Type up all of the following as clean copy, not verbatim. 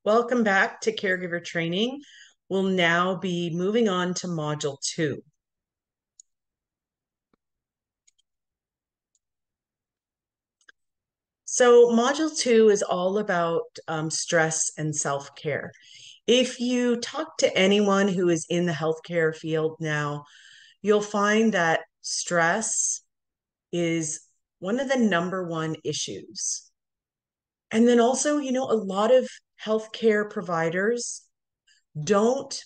Welcome back to Caregiver Training. We'll now be moving on to Module 2. So Module 2 is all about stress and self-care. If you talk to anyone who is in the healthcare field now, you'll find that stress is one of the number one issues. And then also, a lot of healthcare providers don't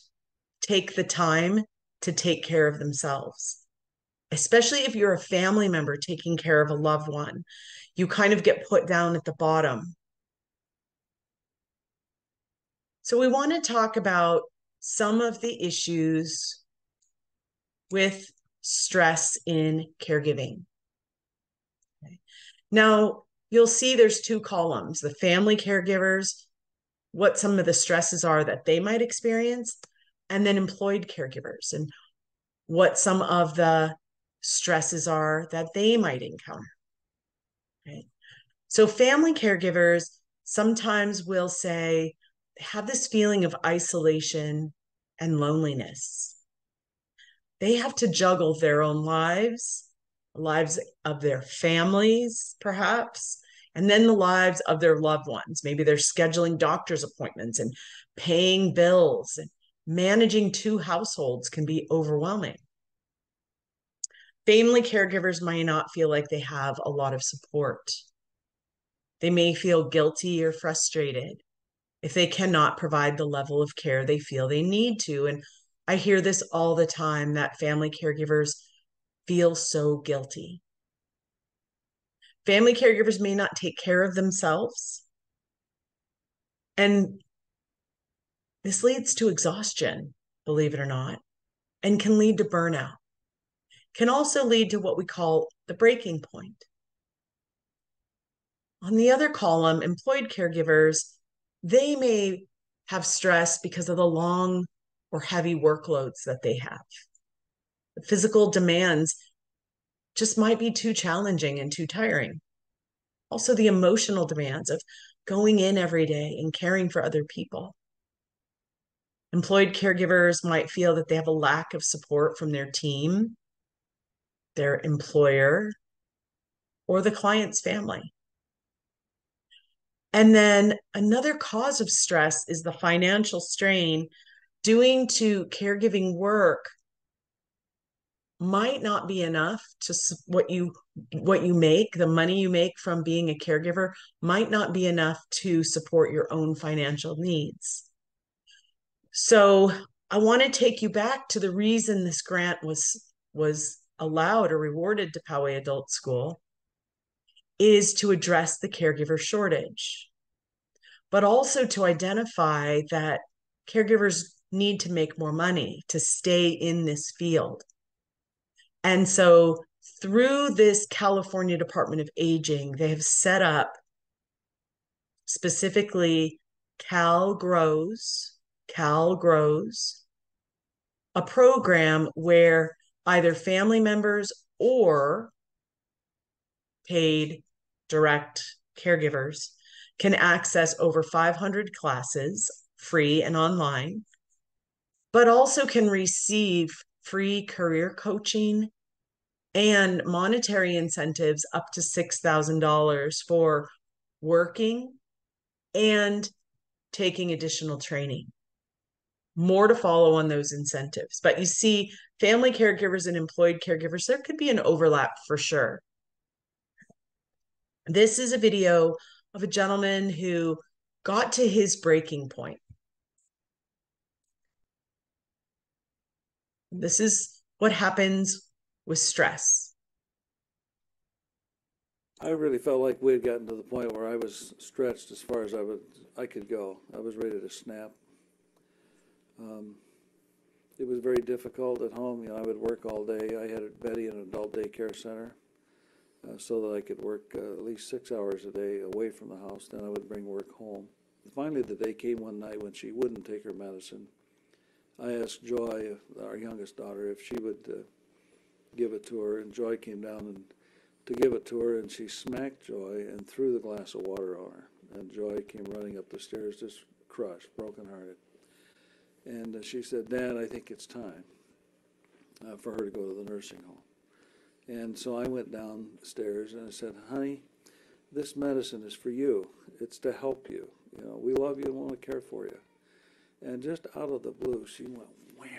take the time to take care of themselves, especially if you're a family member taking care of a loved one. You kind of get put down at the bottom. So we want to talk about some of the issues with stress in caregiving. Okay. Now, you'll see there's two columns: the family caregivers, what some of the stresses are that they might experience, and then employed caregivers and what some of the stresses are that they might encounter. Okay. So family caregivers sometimes will say they have this feeling of isolation and loneliness. They have to juggle their own lives of their families, perhaps, and then the lives of their loved ones. Maybe they're scheduling doctor's appointments and paying bills, and managing two households can be overwhelming. Family caregivers might not feel like they have a lot of support. They may feel guilty or frustrated if they cannot provide the level of care they feel they need to. And I hear this all the time, that family caregivers feel so guilty. Family caregivers may not take care of themselves. And this leads to exhaustion, believe it or not, and can lead to burnout. Can also lead to what we call the breaking point. On the other column, employed caregivers, they may have stress because of the long or heavy workloads that they have. The physical demands just might be too challenging and too tiring. Also, the emotional demands of going in every day and caring for other people. Employed caregivers might feel that they have a lack of support from their team, their employer, or the client's family. And then another cause of stress is the financial strain. Doing to caregiving work might not be enough to what you make, the money you make from being a caregiver might not be enough to support your own financial needs. So I want to take you back to the reason this grant was allowed or rewarded to Poway Adult School, is to address the caregiver shortage, but also to identify that caregivers need to make more money to stay in this field. And so through this California Department of Aging, they have set up specifically CalGrows, a program where either family members or paid direct caregivers can access over 500 classes, free and online, but also can receive free career coaching and monetary incentives up to $6,000 for working and taking additional training. More to follow on those incentives. But you see, family caregivers and employed caregivers, there could be an overlap for sure. This is a video of a gentleman who got to his breaking point. This is what happens with stress. I really felt like we had gotten to the point where I was stretched as far as I could go. I was ready to snap. It was very difficult at home. I would work all day. I had Betty in an adult daycare center so that I could work at least 6 hours a day away from the house. Then I would bring work home. Finally, the day came one night when she wouldn't take her medicine. I asked Joy, our youngest daughter, if she would give it to her, and Joy came down and to give it to her, and she smacked Joy and threw the glass of water on her. And Joy came running up the stairs just crushed, brokenhearted. And she said, Dad, I think it's time for her to go to the nursing home. And so I went downstairs and I said, honey, this medicine is for you. It's to help you. You know, we love you and want to care for you. And just out of the blue, she went wham.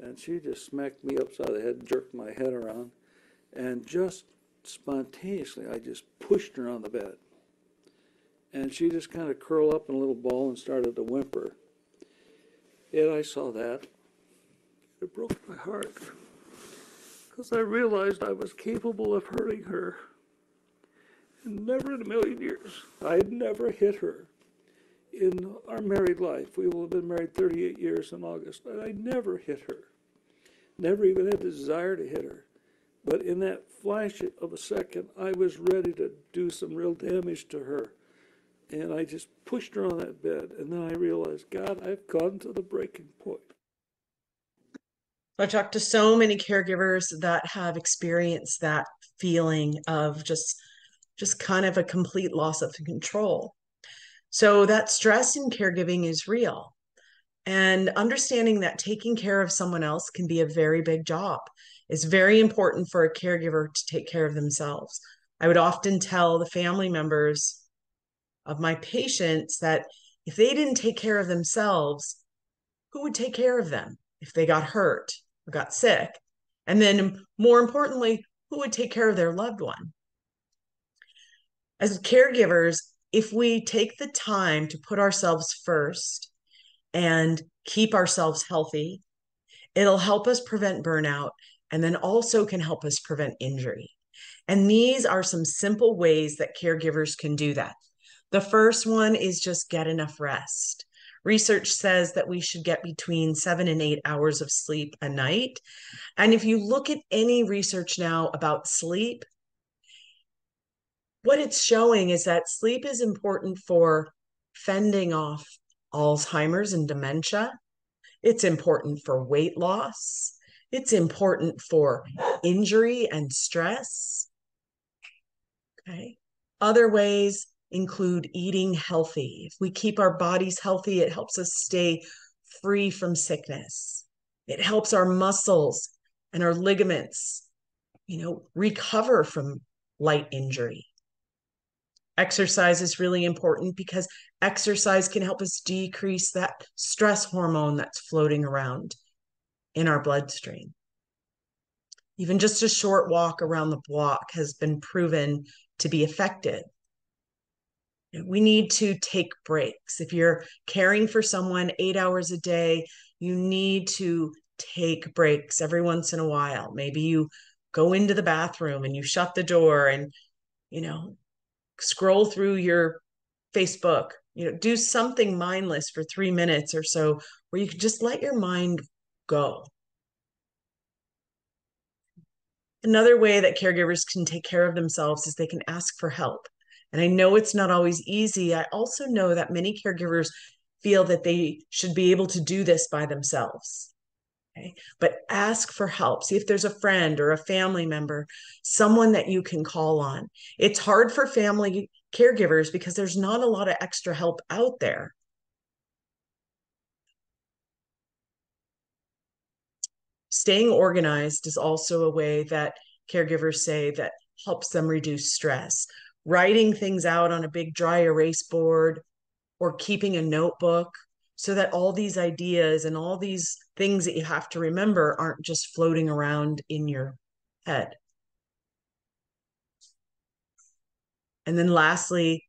And she just smacked me upside the head, jerked my head around, and just spontaneously, I just pushed her on the bed. And she just kind of curled up in a little ball and started to whimper. And I saw that. It broke my heart. Because I realized I was capable of hurting her. And never in a million years. I had never hit her. In our married life, we will have been married 38 years in August, and I never hit her. Never even had the desire to hit her. But in that flash of a second, I was ready to do some real damage to her. And I just pushed her on that bed, and then I realized, God, I've gone to the breaking point. I've talked to so many caregivers that have experienced that feeling of just kind of a complete loss of control. So that stress in caregiving is real. And understanding that taking care of someone else can be a very big job. It's very important for a caregiver to take care of themselves. I would often tell the family members of my patients that if they didn't take care of themselves, who would take care of them if they got hurt or got sick? And then more importantly, who would take care of their loved one? As caregivers, if we take the time to put ourselves first and keep ourselves healthy, it'll help us prevent burnout and then also can help us prevent injury. And these are some simple ways that caregivers can do that. The first one is just get enough rest. Research says that we should get between 7 and 8 hours of sleep a night. And if you look at any research now about sleep, what it's showing is that sleep is important for fending off Alzheimer's and dementia. It's important for weight loss. It's important for injury and stress. Okay. Other ways include eating healthy. If we keep our bodies healthy, it helps us stay free from sickness. It helps our muscles and our ligaments, recover from light injury. Exercise is really important because exercise can help us decrease that stress hormone that's floating around in our bloodstream. Even just a short walk around the block has been proven to be effective. We need to take breaks. If you're caring for someone 8 hours a day, you need to take breaks every once in a while. Maybe you go into the bathroom and you shut the door and, scroll through your Facebook, do something mindless for 3 minutes or so where you can just let your mind go. Another way that caregivers can take care of themselves is they can ask for help. And I know it's not always easy. I also know that many caregivers feel that they should be able to do this by themselves. Okay? But ask for help. See if there's a friend or a family member, someone that you can call on. It's hard for family caregivers because there's not a lot of extra help out there. Staying organized is also a way that caregivers say that helps them reduce stress. Writing things out on a big dry erase board or keeping a notebook so that all these ideas and all these things that you have to remember aren't just floating around in your head. And then lastly,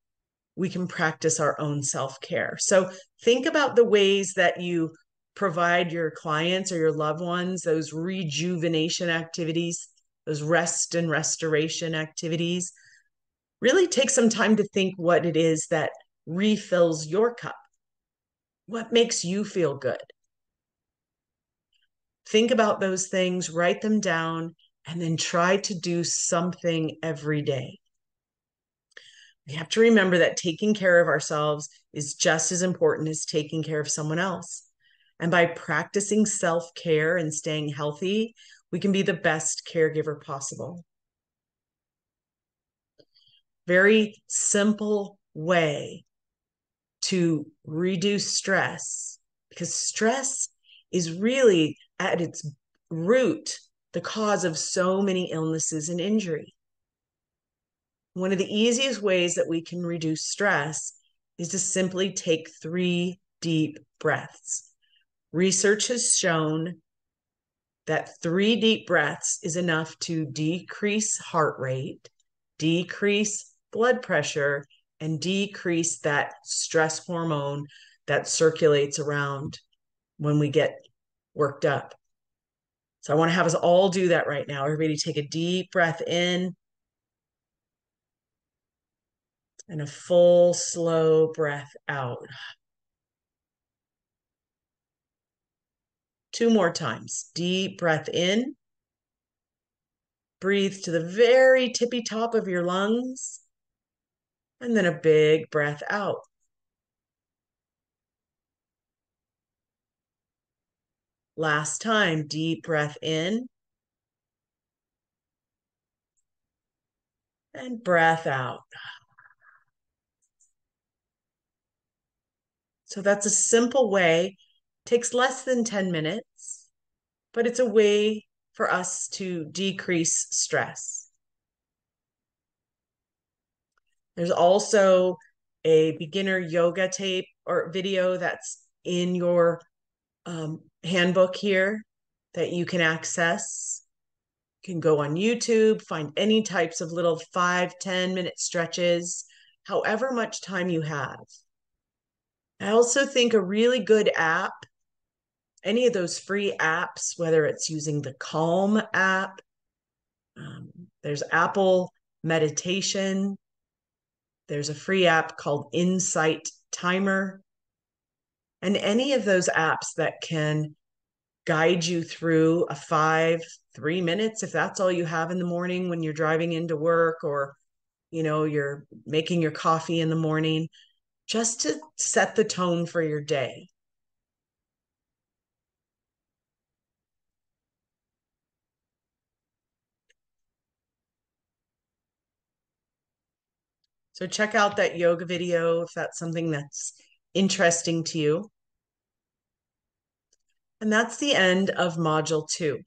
we can practice our own self-care. So think about the ways that you provide your clients or your loved ones those rejuvenation activities, those rest and restoration activities. Really take some time to think what it is that refills your cup. What makes you feel good? Think about those things, write them down, and then try to do something every day. We have to remember that taking care of ourselves is just as important as taking care of someone else. And by practicing self-care and staying healthy, we can be the best caregiver possible. Very simple way to reduce stress, because stress is really at its root the cause of so many illnesses and injury. One of the easiest ways that we can reduce stress is to simply take 3 deep breaths. Research has shown that 3 deep breaths is enough to decrease heart rate, decrease blood pressure, and decrease that stress hormone that circulates around when we get worked up. So I want to have us all do that right now. Everybody take a deep breath in and a full, slow breath out. 2 more times. Deep breath in. Breathe to the very tippy top of your lungs. And then a big breath out. Last time, deep breath in. And breath out. So that's a simple way. Takes less than 10 minutes, but it's a way for us to decrease stress. There's also a beginner yoga tape or video that's in your handbook here that you can access. You can go on YouTube, find any types of little 5-10 minute stretches, however much time you have. I also think a really good app, any of those free apps, whether it's using the Calm app, there's Apple Meditation, there's a free app called Insight Timer, and any of those apps that can guide you through a 3 minutes, if that's all you have in the morning when you're driving into work, or you're making your coffee in the morning, just to set the tone for your day. So check out that yoga video if that's something that's interesting to you. And that's the end of Module 2.